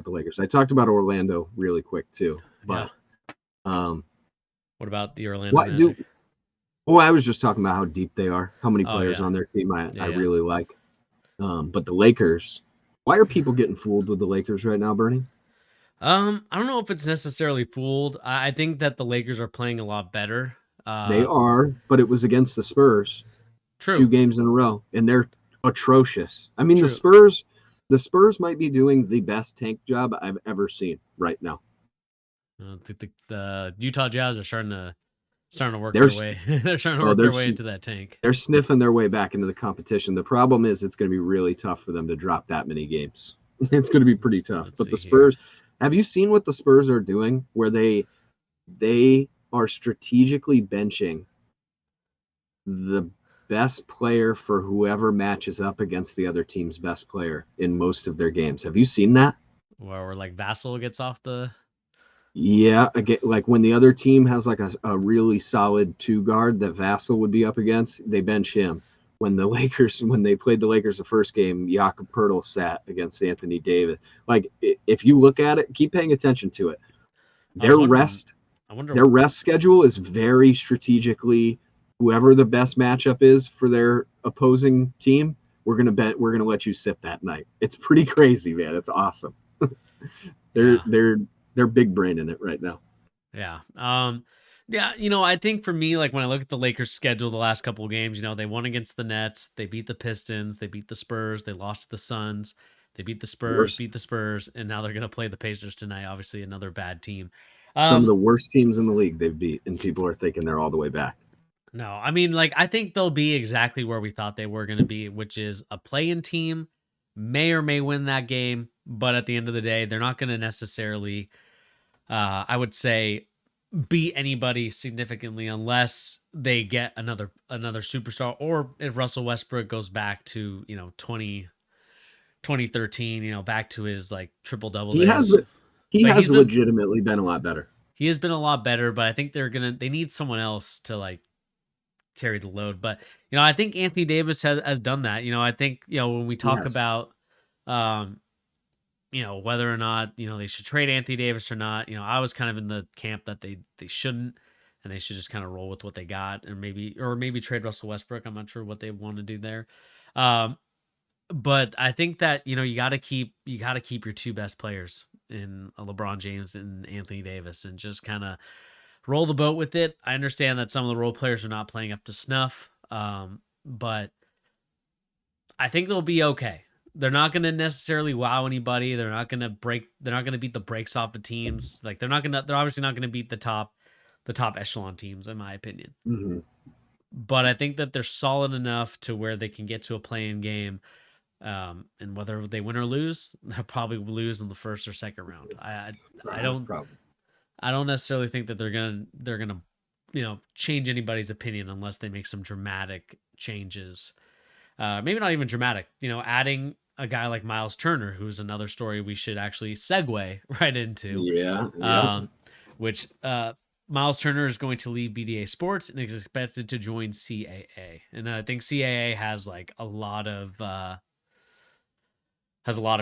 the Lakers. I talked about Orlando really quick too, Yeah. but um, What about the Orlando what do? Magic? Well, I was just talking about how deep they are, how many Oh players yeah, on their team I yeah. really like. But the Lakers, why are people getting fooled with the Lakers right now, Bernie? I don't know if it's necessarily fooled. I think that the Lakers are playing a lot better. They Uh, are, but it was against the Spurs two true, games in a row, and they're atrocious. I mean, true. the Spurs might be doing the best tank job I've ever seen right now. The Utah Jazz are starting to work They're their way. They're starting to oh, work their way into that tank. they're sniffing their way back into the competition. The problem is it's going to be really tough for them to drop that many games. It's going to be pretty tough. Let's But see the here. Spurs, have you seen what the Spurs are doing? Where they are strategically benching the best player for whoever matches up against the other team's best player in most of their games. Have you seen that? Where like Vassell gets off the. Yeah, again, like when the other team has like a really solid two guard that Vassell would be up against, they bench him. When they played the Lakers the first game, Jakob Pertl sat against Anthony Davis. Like if you look at it, keep paying attention to it. I was Their wondering. rest I wonder. their rest schedule is very strategically. Whoever the best matchup is for their opposing team, we're gonna let you sit that night. It's pretty crazy, man. It's awesome. they're Yeah, they're they're big brain in it right now. yeah. Yeah. I think for me, like when I look at the Lakers' schedule, the last couple of games, they won against the Nets, they beat the Pistons, they beat the Spurs, they lost to the Suns, they beat the Spurs, Worst beat the Spurs, and now they're gonna play the Pacers tonight. Obviously, another bad team. Some of Um, the worst teams in the league they've beat, and people are thinking they're all the way back. No, I mean, like, I think they'll be exactly where we thought they were going to be, which is a play-in team, may or may win that game, but at the end of the day, they're not going to necessarily, I would say, beat anybody significantly unless they get another superstar, or if Russell Westbrook goes back to 2013, back to his like triple double He has days. he But has legitimately been a lot better. he has been a lot better, but I think they need someone else to like carry the load. But I think Anthony Davis has done that. I think when we talk Yes, about um, whether or not they should trade Anthony Davis or not, I was kind of in the camp that they shouldn't, and they should just kind of roll with what they got, and maybe trade Russell Westbrook. I'm not sure what they want to do there. Um, but I think that you got to keep your two best players in LeBron James and Anthony Davis, and just kind of roll the boat with it. I understand that some of the role players are not playing up to snuff, but I think they'll be okay. They're not going to necessarily wow anybody. They're not going to break. They're not going to beat the brakes off of teams. Like they're not going to. They're obviously not going to beat the top echelon teams, in my opinion. mm-hmm. But I think that they're solid enough to where they can get to a play-in game. And whether they win or lose, they'll probably lose in the first or second round. I don't Probably. I don't necessarily think that they're gonna change anybody's opinion unless they make some dramatic changes. Maybe not even dramatic. Adding a guy like Myles Turner, who's another story we should actually segue right into. Yeah, yeah. Um, which Myles Turner is going to leave BDA Sports and is expected to join CAA, and I think CAA has like a lot of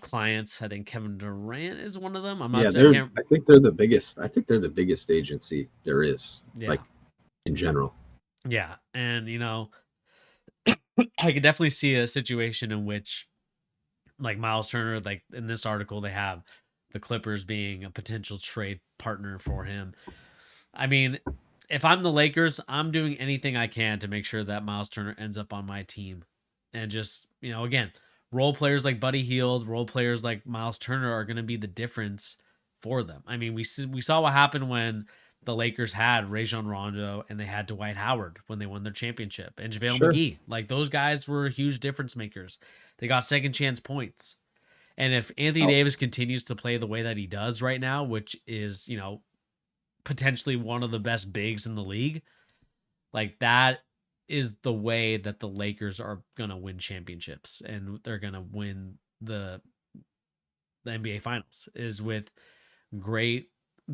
clients. I think Kevin Durant is one of them. I'm Yeah, not. I can't. I think they're the biggest. I think they're the biggest agency there is, like Yeah, in general. yeah, and I could definitely see a situation in which, like Myles Turner, like in this article, they have the Clippers being a potential trade partner for him. I mean, if I'm the Lakers, I'm doing anything I can to make sure that Myles Turner ends up on my team, and just again, role players like Buddy Hield, role players like Myles Turner are going to be the difference for them. I mean, we saw what happened when the Lakers had Rajon Rondo and they had Dwight Howard when they won their championship, and JaVale Sure. McGee. Like those guys were huge difference makers. They got second chance points. And if Anthony Oh, Davis continues to play the way that he does right now, which is, potentially one of the best bigs in the league, like that is the way that the Lakers are going to win championships, and they're going to win the NBA finals is with great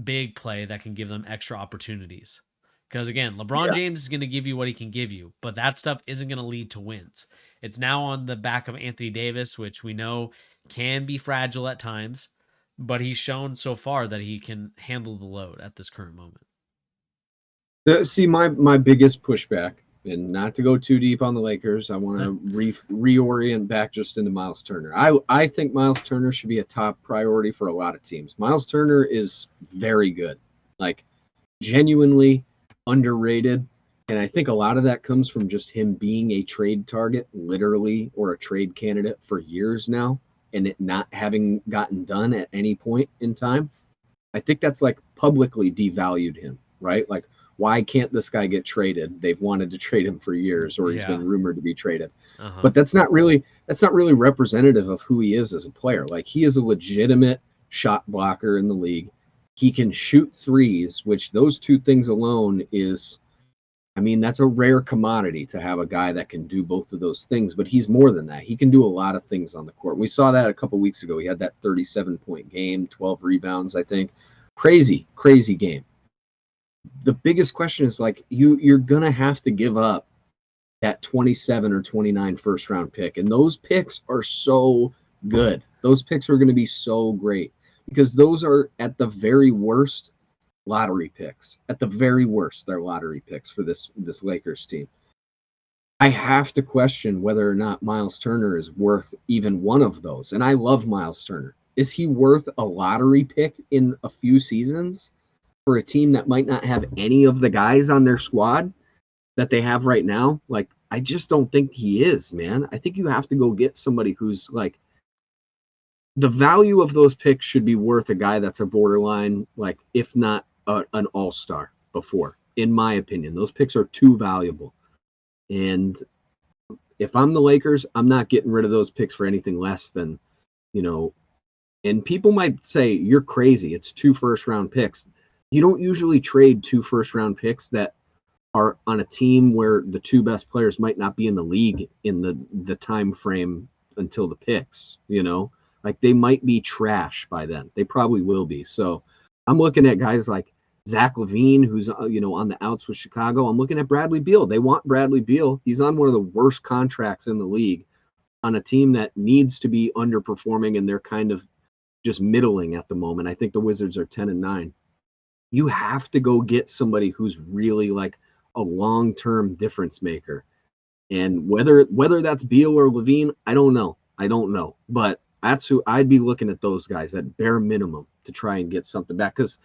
big play that can give them extra opportunities. Because again, LeBron yeah. James is going to give you what he can give you, but that stuff isn't going to lead to wins. It's now on the back of Anthony Davis, which we know can be fragile at times. but he's shown so far that he can handle the load at this current moment. See, my biggest pushback, and not to go too deep on the Lakers, I want to reorient back just into Myles Turner. I think Myles Turner should be a top priority for a lot of teams. Myles Turner is very good, like genuinely underrated, and I think a lot of that comes from just him being a trade target, literally, or a trade candidate for years now, and it not having gotten done at any point in time. I think that's like publicly devalued him, right? Like, why can't this guy get traded? They've wanted to trade him for years, or he's Yeah. been rumored to be traded. Uh-huh. But that's not really representative of who he is as a player. Like, he is a legitimate shot blocker in the league. He can shoot threes, which those two things alone is, I mean, that's a rare commodity to have a guy that can do both of those things, but he's more than that. He can do a lot of things on the court. We saw that a couple weeks ago. He had that 37-point game, 12 rebounds, I think. Crazy, crazy game. The biggest question is, like, you're going to have to give up that 27 or 29 first round pick, and those picks are so good. Those picks are going to be so great because those are, at the very worst, lottery picks. At the very worst, they're lottery picks for this Lakers team. I have to question whether or not Myles Turner is worth even one of those. And I love Myles Turner. Is he worth a lottery pick in a few seasons for a team that might not have any of the guys on their squad that they have right now? Like, I just don't think he is, man. I think you have to go get somebody who's like, the value of those picks should be worth a guy that's a borderline, like, if not an all-star before, in my opinion. Those picks are too valuable. And if I'm the Lakers, I'm not getting rid of those picks for anything less than, you know, and people might say, you're crazy. It's 2 first-round picks. You don't usually trade 2 first-round picks that are on a team where the 2 best players might not be in the league in the time frame until the picks, you know? Like, they might be trash by then. They probably will be. So I'm looking at guys like Zach LaVine, who's on the outs with Chicago. I'm looking at Bradley Beal. They want Bradley Beal. He's on one of the worst contracts in the league on a team that needs to be underperforming, and they're kind of just middling at the moment. I think the Wizards are 10-9. You have to go get somebody who's really like a long-term difference maker. And whether that's Beal or Levine, I don't know. But that's who I'd be looking at, those guys at bare minimum, to try and get something back, because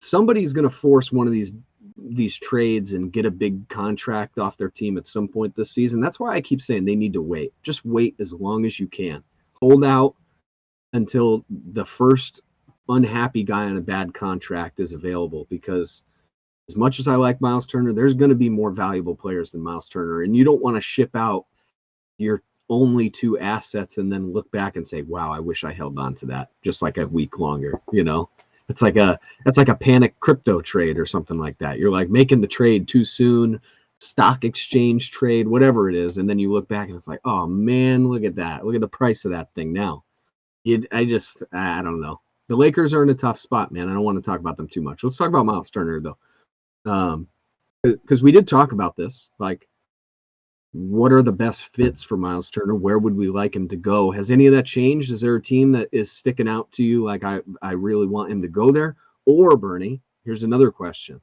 somebody's going to force one of these trades and get a big contract off their team at some point this season. That's why I keep saying they need to wait. Just wait as long as you can. Hold out until the first unhappy guy on a bad contract is available, because as much as I like Myles Turner, there's going to be more valuable players than Myles Turner, and you don't want to ship out your only 2 assets and then look back and say, wow, I wish I held on to that just like a week longer. It's like that's like a panic crypto trade or something like that. You're like making the trade too soon, stock exchange trade, whatever it is, and then you look back and it's like, oh man, look at that, look at the price of that thing now. I don't know. The Lakers are in a tough spot, man. I don't want to talk about them too much. Let's talk about Myles Turner though. Because we did talk about this, like, what are the best fits for Myles Turner? Where would we like him to go? Has any of that changed? Is there a team that is sticking out to you, like, I really want him to go there? Or, Bernie, here's another question.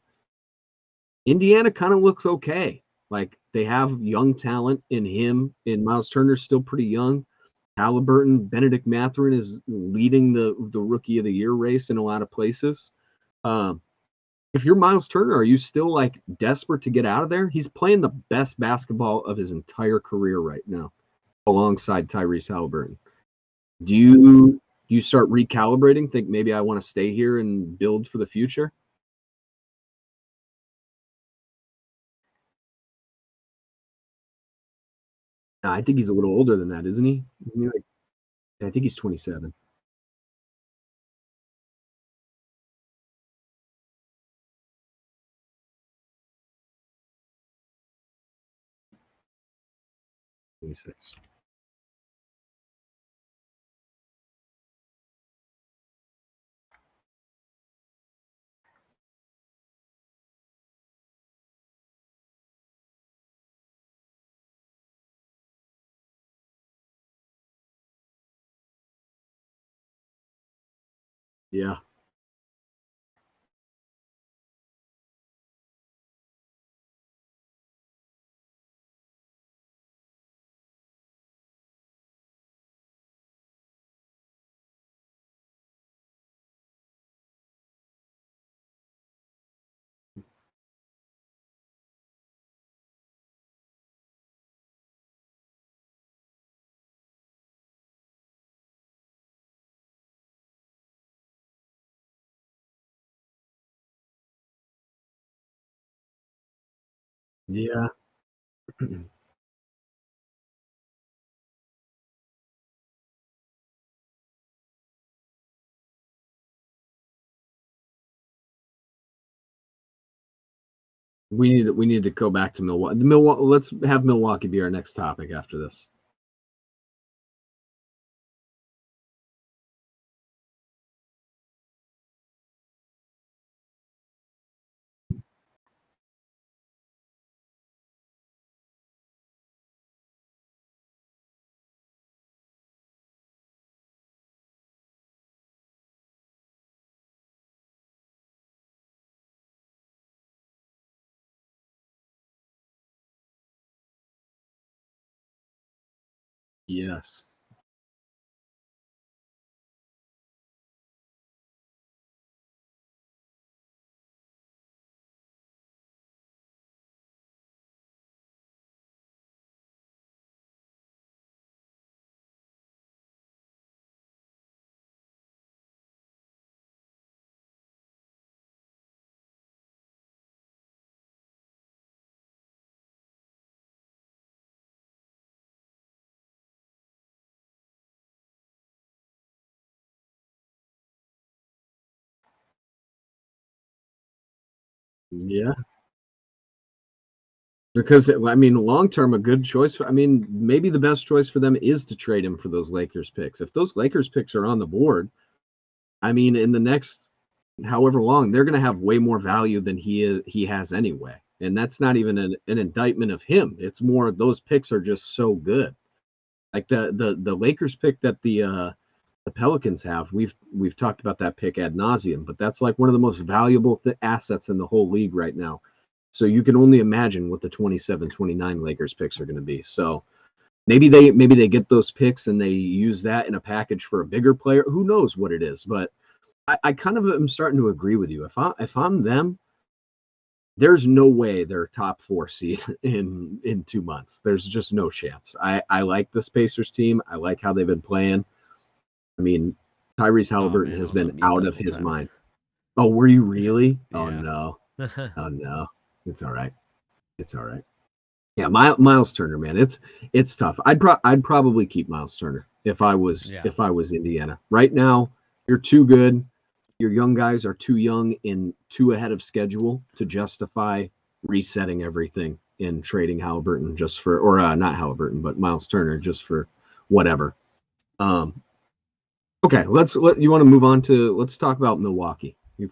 Indiana kind of looks okay. Like, they have young talent in him, and Myles Turner's still pretty young. Halliburton, Benedict Mathurin is leading the Rookie of the Year race in a lot of places. If you're Myles Turner, are you still like desperate to get out of there? He's playing the best basketball of his entire career right now, alongside Tyrese Halliburton. Do you start recalibrating? Think maybe I want to stay here and build for the future? I think he's a little older than that, isn't he? Isn't he like? I think he's 27. 26. Yeah. Yeah. We need to go back to Milwaukee. Milwaukee. Let's have Milwaukee be our next topic after this. Yes. Yeah. Because I mean, long term, a good choice. I mean, maybe the best choice for them is to trade him for those Lakers picks. If those Lakers picks are on the board, I mean, in the next however long, they're going to have way more value than he has anyway. And that's not even an indictment of him. It's more those picks are just so good. Like the Lakers pick that the Pelicans have. We've talked about that pick ad nauseum, but that's like one of the most valuable assets in the whole league right now. So you can only imagine what the 27, 29 Lakers picks are going to be. So maybe they get those picks and they use that in a package for a bigger player. Who knows what it is? But I kind of am starting to agree with you. If I'm them, there's no way they're top 4 seed in 2 months. There's just no chance. I like the Pacers team. I like how they've been playing. I mean, Tyrese Oh Halliburton man, I has was been on mute out that of whole his time. mind. Oh, were you really? Oh Yeah. no. Oh no. It's all right. It's all right. Yeah, Myles Turner, man, it's tough. I'd probably keep Myles Turner Yeah. if I was Indiana. Right now, you're too good. Your young guys are too young and too ahead of schedule to justify resetting everything and trading Halliburton just for or not Halliburton, but Myles Turner just for whatever. Um, okay, let you want to move on to let's talk about Milwaukee. You